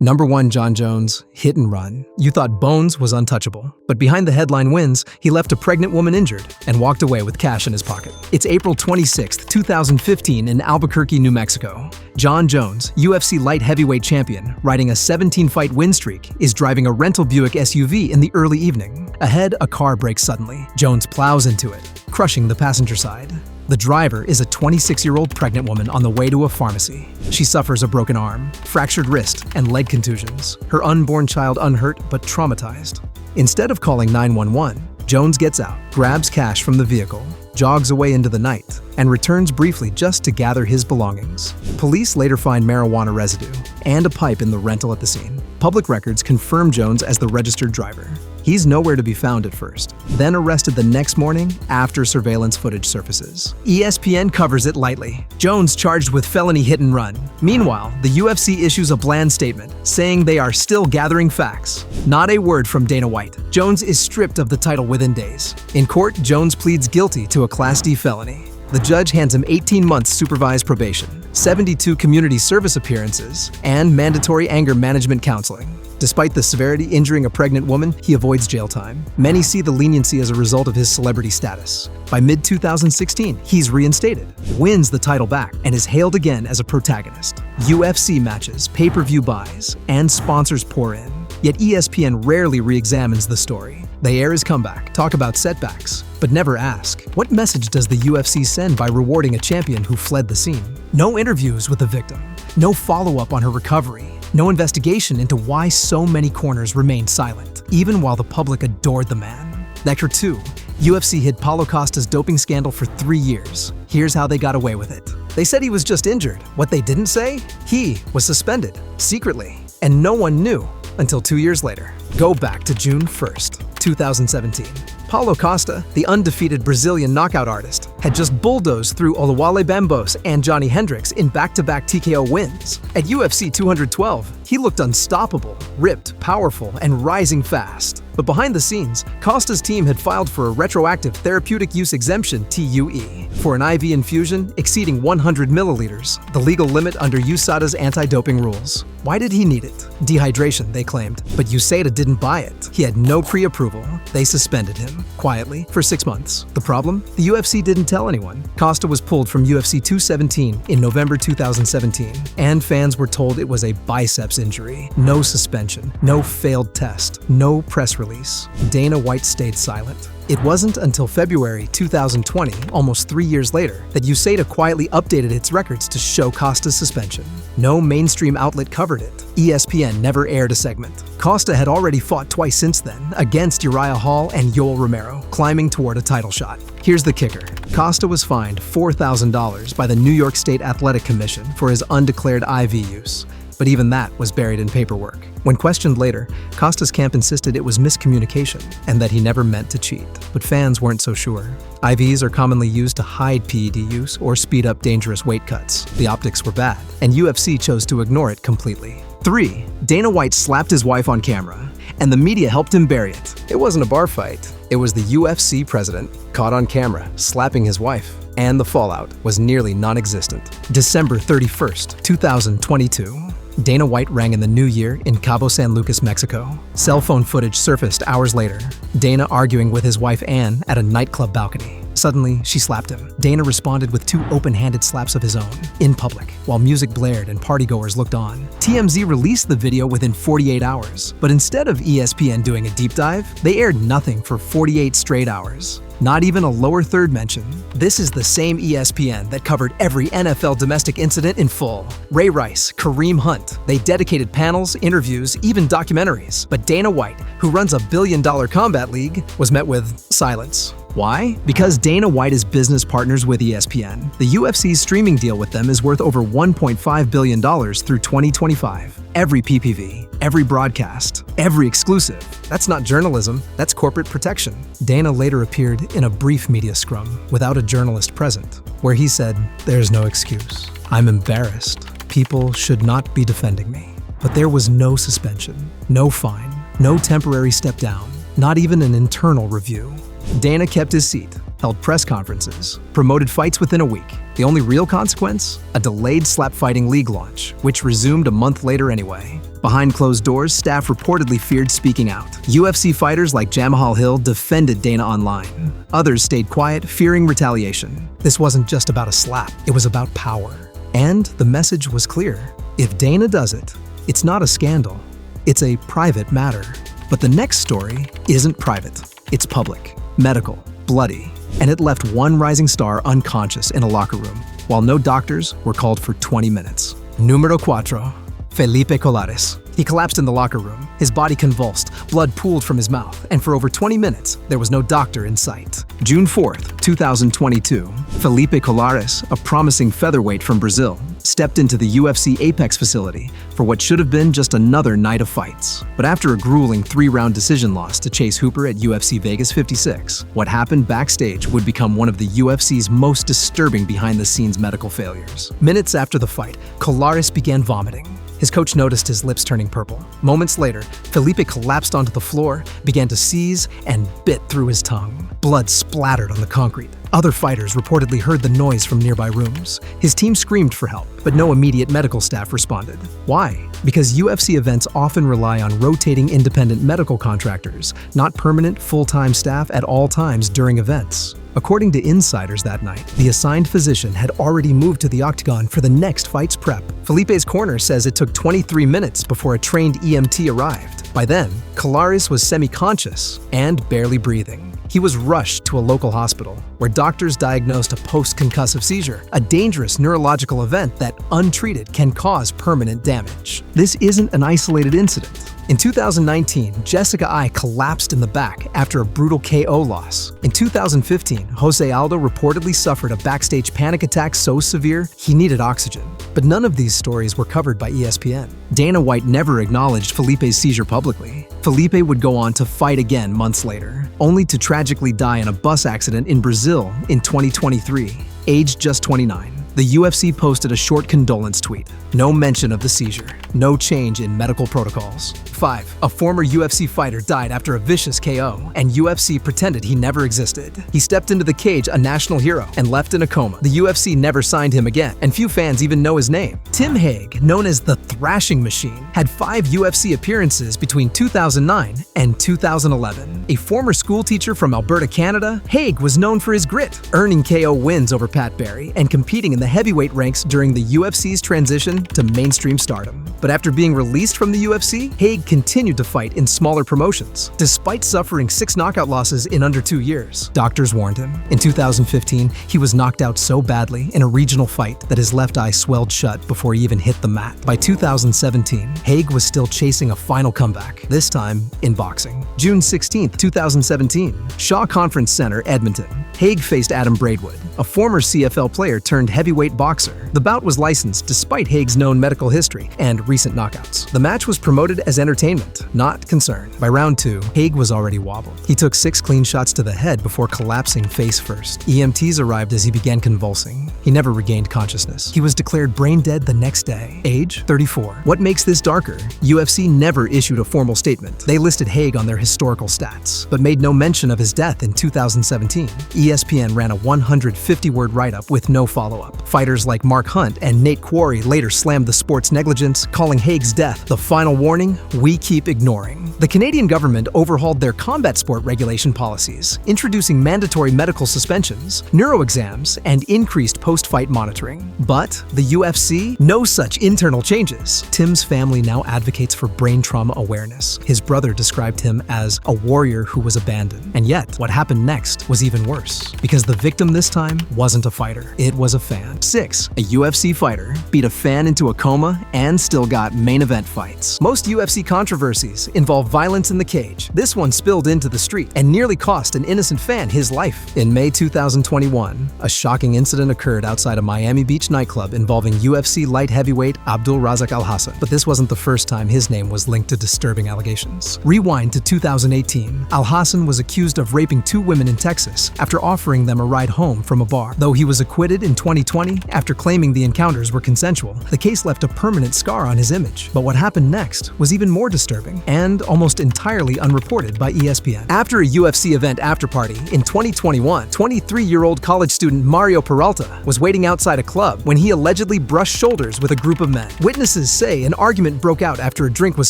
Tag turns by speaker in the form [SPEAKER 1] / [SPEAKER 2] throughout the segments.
[SPEAKER 1] Number 1, Jon Jones, hit and run. You thought Bones was untouchable, but behind the headline wins, he left a pregnant woman injured and walked away with cash in his pocket. It's April 26, 2015 in Albuquerque, New Mexico. Jon Jones, UFC light heavyweight champion, riding a 17-fight win streak, is driving a rental Buick SUV in the early evening. Ahead, a car brakes suddenly. Jones plows into it, crushing the passenger side. The driver is a 26-year-old pregnant woman on the way to a pharmacy. She suffers a broken arm, fractured wrist, and leg contusions. Her unborn child unhurt but traumatized. Instead of calling 911, Jones gets out, grabs cash from the vehicle, jogs away into the night, and returns briefly just to gather his belongings. Police later find marijuana residue and a pipe in the rental at the scene. Public records confirm Jones as the registered driver. He's nowhere to be found at first, then arrested the next morning after surveillance footage surfaces. ESPN covers it lightly. Jones charged with felony hit and run. Meanwhile, the UFC issues a bland statement, saying they are still gathering facts. Not a word from Dana White. Jones is stripped of the title within days. In court, Jones pleads guilty to a Class D felony. The judge hands him 18 months supervised probation, 72 community service appearances, and mandatory anger management counseling. Despite the severity injuring a pregnant woman, he avoids jail time. Many see the leniency as a result of his celebrity status. By mid-2016, he's reinstated, wins the title back, and is hailed again as a protagonist. UFC matches, pay-per-view buys, and sponsors pour in. Yet ESPN rarely re-examines the story. They air his comeback, talk about setbacks, but never ask, what message does the UFC send by rewarding a champion who fled the scene? No interviews with the victim, no follow-up on her recovery, no investigation into why so many corners remained silent, even while the public adored the man. Nectar 2. UFC hid Paulo Costa's doping scandal for 3 years. Here's how they got away with it. They said he was just injured. What they didn't say? He was suspended, secretly, and no one knew until 2 years later. Go back to June 1st, 2017. Paulo Costa, the undefeated Brazilian knockout artist, had just bulldozed through Oluwale Bambos and Johnny Hendricks in back-to-back TKO wins. At UFC 212, he looked unstoppable, ripped, powerful, and rising fast. But behind the scenes, Costa's team had filed for a retroactive therapeutic use exemption (TUE) for an IV infusion exceeding 100 milliliters, the legal limit under USADA's anti-doping rules. Why did he need it? Dehydration, they claimed, but USADA didn't buy it. He had no pre-approval. They suspended him, quietly, for 6 months. The problem? The UFC didn't tell anyone. Costa was pulled from UFC 217 in November 2017, and fans were told it was a biceps injury. No suspension, no failed test, no press release. Dana White stayed silent. It wasn't until February 2020, almost 3 years later, that USADA quietly updated its records to show Costa's suspension. No mainstream outlet covered it. ESPN never aired a segment. Costa had already fought twice since then, against Uriah Hall and Yoel Romero, climbing toward a title shot. Here's the kicker. Costa was fined $4,000 by the New York State Athletic Commission for his undeclared IV use. But even that was buried in paperwork. When questioned later, Costa's camp insisted it was miscommunication and that he never meant to cheat. But fans weren't so sure. IVs are commonly used to hide PED use or speed up dangerous weight cuts. The optics were bad, and UFC chose to ignore it completely. 3. Dana White slapped his wife on camera, and the media helped him bury it. It wasn't a bar fight. It was the UFC president, caught on camera, slapping his wife. And the fallout was nearly non-existent. December 31st, 2022. Dana White rang in the new year in Cabo San Lucas, Mexico. Cell phone footage surfaced hours later. Dana arguing with his wife Anne at a nightclub balcony. Suddenly, she slapped him. Dana responded with 2 open-handed slaps of his own, in public, while music blared and partygoers looked on. TMZ released the video within 48 hours, but instead of ESPN doing a deep dive, they aired nothing for 48 straight hours. Not even a lower third mention. This is the same ESPN that covered every NFL domestic incident in full. Ray Rice, Kareem Hunt. They dedicated panels, interviews, even documentaries. But Dana White, who runs a billion-dollar combat league, was met with silence. Why? Because Dana White is business partners with ESPN. The UFC's streaming deal with them is worth over $1.5 billion through 2025. Every PPV, every broadcast, every exclusive. That's not journalism, that's corporate protection. Dana later appeared in a brief media scrum without a journalist present, where he said, "There's no excuse. I'm embarrassed. People should not be defending me." But there was no suspension, no fine, no temporary step down, not even an internal review. Dana kept his seat, held press conferences, promoted fights within a week. The only real consequence? A delayed slap fighting league launch, which resumed a month later anyway. Behind closed doors, staff reportedly feared speaking out. UFC fighters like Jamahal Hill defended Dana online. Others stayed quiet, fearing retaliation. This wasn't just about a slap, it was about power. And the message was clear. If Dana does it, it's not a scandal. It's a private matter. But the next story isn't private. It's public, medical, bloody, and it left one rising star unconscious in a locker room, while no doctors were called for 20 minutes. Número 4. Felipe Colares. He collapsed in the locker room, his body convulsed, blood pooled from his mouth, and for over 20 minutes, there was no doctor in sight. June 4th, 2022, Felipe Colares, a promising featherweight from Brazil, stepped into the UFC Apex facility for what should have been just another night of fights. But after a grueling 3-round decision loss to Chase Hooper at UFC Vegas 56, what happened backstage would become one of the UFC's most disturbing behind-the-scenes medical failures. Minutes after the fight, Colares began vomiting. His coach noticed his lips turning purple. Moments later, Felipe collapsed onto the floor, began to seize, and bit through his tongue. Blood splattered on the concrete. Other fighters reportedly heard the noise from nearby rooms. His team screamed for help, but no immediate medical staff responded. Why? Because UFC events often rely on rotating independent medical contractors, not permanent full-time staff at all times during events. According to insiders that night, the assigned physician had already moved to the octagon for the next fight's prep. Felipe's corner says it took 23 minutes before a trained EMT arrived. By then, Colares was semi-conscious and barely breathing. He was rushed to a local hospital, where doctors diagnosed a post-concussive seizure, a dangerous neurological event that, untreated, can cause permanent damage. This isn't an isolated incident. In 2019, Jessica I collapsed in the back after a brutal KO loss. In 2015, Jose Aldo reportedly suffered a backstage panic attack so severe he needed oxygen. But none of these stories were covered by ESPN. Dana White never acknowledged Felipe's seizure publicly. Felipe would go on to fight again months later, only to tragically die in a bus accident in Brazil in 2023, aged just 29. The UFC posted a short condolence tweet. No mention of the seizure. No change in medical protocols. 5. A former UFC fighter died after a vicious KO, and UFC pretended he never existed. He stepped into the cage a national hero and left in a coma. The UFC never signed him again, and few fans even know his name. Tim Hague, known as the Thrashing Machine, had 5 UFC appearances between 2009 and 2011. A former schoolteacher from Alberta, Canada, Hague was known for his grit, earning KO wins over Pat Barry and competing in the heavyweight ranks during the UFC's transition to mainstream stardom. But after being released from the UFC, Hague continued to fight in smaller promotions. Despite suffering 6 knockout losses in under 2 years, doctors warned him. In 2015, he was knocked out so badly in a regional fight that his left eye swelled shut before he even hit the mat. By 2017, Hague was still chasing a final comeback, this time in boxing. June 16, 2017, Shaw Conference Center, Edmonton. Hague faced Adam Braidwood, a former CFL player turned heavyweight boxer. The bout was licensed despite Hague's known medical history and recent knockouts. The match was promoted as entertainment, not concern. By round 2, Hague was already wobbled. He took 6 clean shots to the head before collapsing face first. EMTs arrived as he began convulsing. He never regained consciousness. He was declared brain dead the next day. Age 34. What makes this darker? UFC never issued a formal statement. They listed Hague on their historical stats, but made no mention of his death in 2017. ESPN ran a 150-word write-up with no follow-up. Fighters like Mark Hunt and Nate Quarry later slammed the sport's negligence, calling Hague's death the final warning we keep ignoring. The Canadian government overhauled their combat sport regulation policies, introducing mandatory medical suspensions, neuro exams, and increased post-fight monitoring. But the UFC? No such internal changes. Tim's family now advocates for brain trauma awareness. His brother described him as a warrior who was abandoned. And yet, what happened next was even worse, because the victim this time wasn't a fighter, it was a fan. 6. A UFC fighter beat a fan into a coma and still got main event fights. Most UFC controversies involve violence in the cage. This one spilled into the street and nearly cost an innocent fan his life. In May 2021, a shocking incident occurred outside a Miami Beach nightclub involving UFC light heavyweight Abdul Razak Alhassan. But this wasn't the first time his name was linked to disturbing allegations. Rewind to 2018. Alhassan was accused of raping 2 women in Texas after after offering them a ride home from a bar. Though he was acquitted in 2020 after claiming the encounters were consensual, the case left a permanent scar on his image. But what happened next was even more disturbing and almost entirely unreported by ESPN. After a UFC event after-party in 2021, 23-year-old college student Mario Peralta was waiting outside a club when he allegedly brushed shoulders with a group of men. Witnesses say an argument broke out after a drink was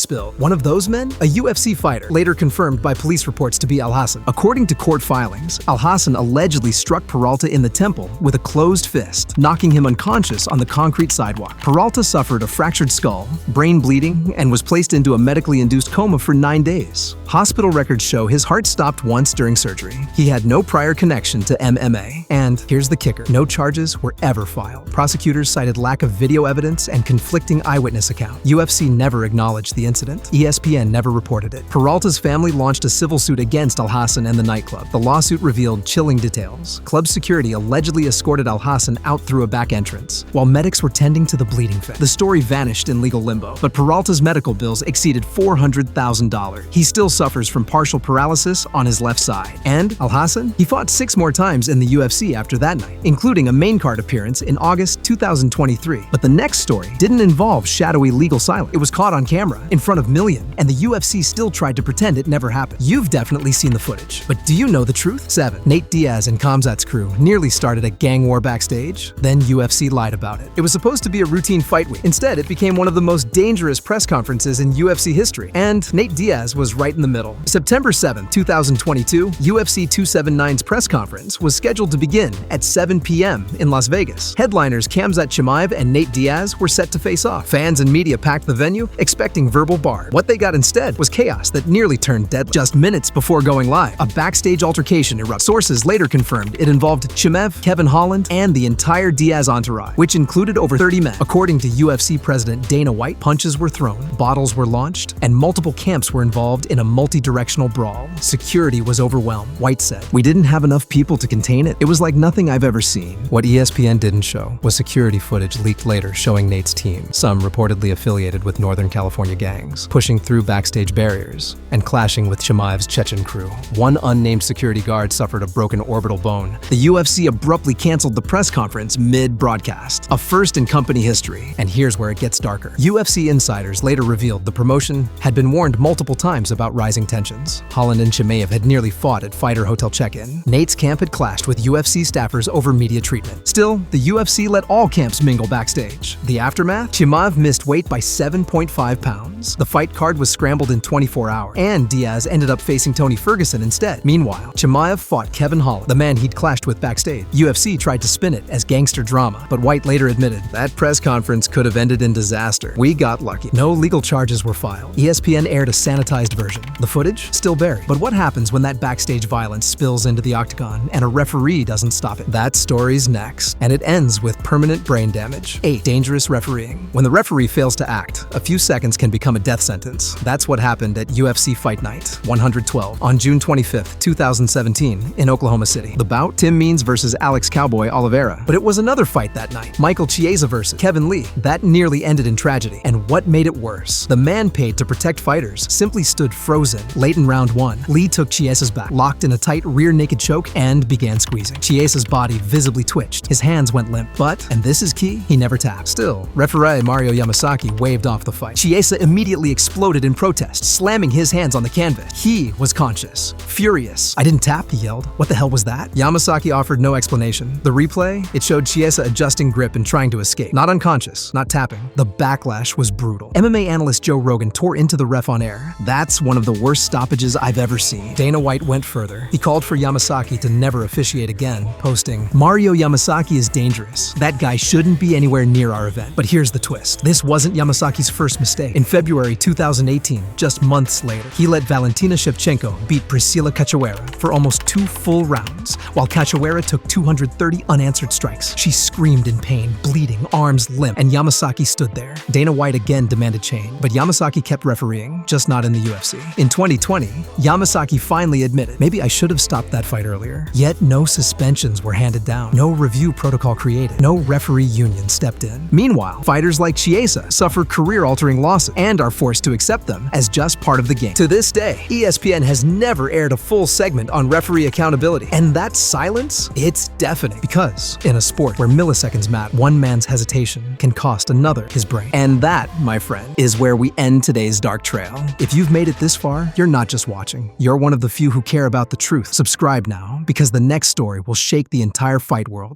[SPEAKER 1] spilled. One of those men, a UFC fighter, later confirmed by police reports to be Alhassan. According to court filings, Alhassan allegedly struck Peralta in the temple with a closed fist, knocking him unconscious on the concrete sidewalk. Peralta suffered a fractured skull, brain bleeding, and was placed into a medically induced coma for 9 days. Hospital records show his heart stopped once during surgery. He had no prior connection to MMA. And here's the kicker: no charges were ever filed. Prosecutors cited lack of video evidence and conflicting eyewitness accounts. UFC never acknowledged the incident. ESPN never reported it. Peralta's family launched a civil suit against Alhassan and the nightclub. The lawsuit revealed chilling details. Club security allegedly escorted Alhassan out through a back entrance, while medics were tending to the bleeding fit. The story vanished in legal limbo, but Peralta's medical bills exceeded $400,000. He still suffers from partial paralysis on his left side. And Alhassan? He fought 6 more times in the UFC after that night, including a main card appearance in August 2023. But the next story didn't involve shadowy legal silence. It was caught on camera in front of millions, and the UFC still tried to pretend it never happened. You've definitely seen the footage, but do you know the truth? 7. Nate Diaz and Khamzat's crew nearly started a gang war backstage. Then UFC lied about it. It was supposed to be a routine fight week. Instead, it became one of the most dangerous press conferences in UFC history, and Nate Diaz was right in the middle. September 7, 2022, UFC 279's press conference was scheduled to begin at 7 p.m. in Las Vegas. Headliners Khamzat Chimaev and Nate Diaz were set to face off. Fans and media packed the venue, expecting verbal bars. What they got instead was chaos that nearly turned deadly. Just minutes before going live, a backstage altercation erupted. Sources later confirmed it involved Chimaev, Kevin Holland, and the entire Diaz entourage, which included over 30 men. According to UFC President Dana White, punches were thrown, bottles were launched, and multiple camps were involved in a multi-directional brawl. Security was overwhelmed. White said, "We didn't have enough people to contain it. It was like nothing I've ever seen." What ESPN didn't show was security footage leaked later showing Nate's team, some reportedly affiliated with Northern California gangs, pushing through backstage barriers and clashing with Chimaev's Chechen crew. One unnamed security guard suffered a broken orbital bone. The UFC abruptly canceled the press conference mid-broadcast, a first in company history. And here's where it gets darker. UFC insiders later revealed the promotion had been warned multiple times about rising tensions. Holland and Chimaev had nearly fought at Fighter Hotel check-in. Nate's camp had clashed with UFC staffers over media treatment. Still, the UFC let all camps mingle backstage. The aftermath? Chimaev missed weight by 7.5 pounds. The fight card was scrambled in 24 hours, and Diaz ended up facing Tony Ferguson instead. Meanwhile, Chimaev fought Kevin Holland, the man he'd clashed with backstage. UFC tried to spin it as gangster drama, but White later admitted that press conference could have ended in disaster. "We got lucky." No legal charges were filed. ESPN aired a sanitized version. The footage? Still buried. But what happens when that backstage violence spills into the octagon and a referee doesn't stop it? That story's next, and it ends with permanent brain damage. 8. Dangerous refereeing. When the referee fails to act, a few seconds can become a death sentence. That's what happened at UFC Fight Night 112 on June 25, 2017 in Oklahoma City. The bout? Tim Means versus Alex Cowboy Oliveira. But it was another fight that night. Michael Chiesa versus Kevin Lee. That nearly ended in tragedy. And what made it worse? The man paid to protect fighters simply stood frozen. Late in round 1, Lee took Chiesa's back, locked in a tight rear naked choke, and began squeezing. Chiesa's body visibly twitched. His hands went limp. But, and this is key, he never tapped. Still, referee Mario Yamasaki waved off the fight. Chiesa immediately exploded in protest, slamming his hands on the canvas. He was conscious. Furious. "I didn't tap," he yelled. "What the hell was that?" Yamasaki offered no explanation. The replay? It showed Chiesa adjusting grip and trying to escape. Not unconscious, not tapping. The backlash was brutal. MMA analyst Joe Rogan tore into the ref on air. "That's one of the worst stoppages I've ever seen." Dana White went further. He called for Yamasaki to never officiate again, posting, "Mario Yamasaki is dangerous. That guy shouldn't be anywhere near our event." But here's the twist. This wasn't Yamasaki's first mistake. In February 2018, just months later, he let Valentina Shevchenko beat Priscilla Cachoeira for almost 2 full rounds, while Cachoeira took 230 unanswered strikes. She screamed in pain, bleeding, arms limp, and Yamasaki stood there. Dana White again demanded change, but Yamasaki kept refereeing, just not in the UFC. In 2020, Yamasaki finally admitted, "Maybe I should have stopped that fight earlier." Yet no suspensions were handed down, no review protocol created, no referee union stepped in. Meanwhile, fighters like Chiesa suffer career-altering losses and are forced to accept them as just part of the game. To this day, ESPN has never aired a full segment on referee accountability. accountability. And that silence, it's deafening. Because in a sport where milliseconds matter, one man's hesitation can cost another his brain. And that, my friend, is where we end today's dark trail. If you've made it this far, you're not just watching. You're one of the few who care about the truth. Subscribe now, because the next story will shake the entire fight world.